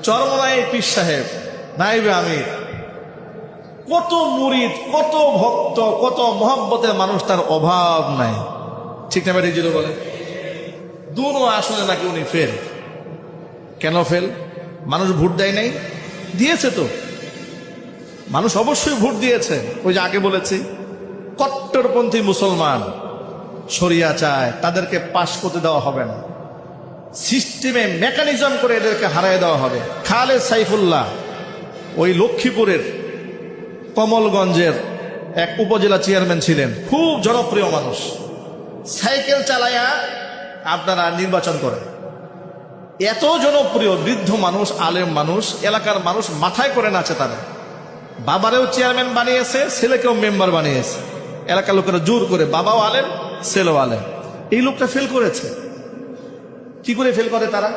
চরমনাই পীর সাহেব, নাইবে আমির, কত মুরিদ, কত ভক্ত, কত মহব্বতের মানুষ, তার অভাব নাই। ঠিক না ভাই? জিরো বলে দুনো আসনে নাকি উনি ফেল। কেন ফেল? মানুষ ভোট দেয় নাই? দিয়েছে তো, মানুষ অবশ্যই ভোট দিয়েছে। ওই যে আগে বলেছি, কট্টরপন্থী মুসলমান শরিয়া চায়, তাদেরকে পাশ করতে দেওয়া হবে না, সিস্টেমে মেকানিজম করে এদেরকে হারায় দেওয়া হবে। খালেদ সাইফুল্লাহ ওই লক্ষ্মীপুরের কমলগঞ্জের এক উপজেলা চেয়ারম্যান ছিলেন, খুব জনপ্রিয় মানুষ। সাইকেল চালায়া আপনারা নির্বাচন করেন, এত জনপ্রিয়, বৃদ্ধ মানুষ, আলেম মানুষ, এলাকার মানুষ মাথায় করে নাচে। তারা বাবারেও চেয়ারম্যান বানিয়েছে, ছেলেকেও মেম্বার বানিয়েছে। এলাকার লোকেরা জোর করে, বাবাও আলেম ছেলেও আলেম। এই লোকটা ফেল করেছে। কি করে ফেল করে তারা?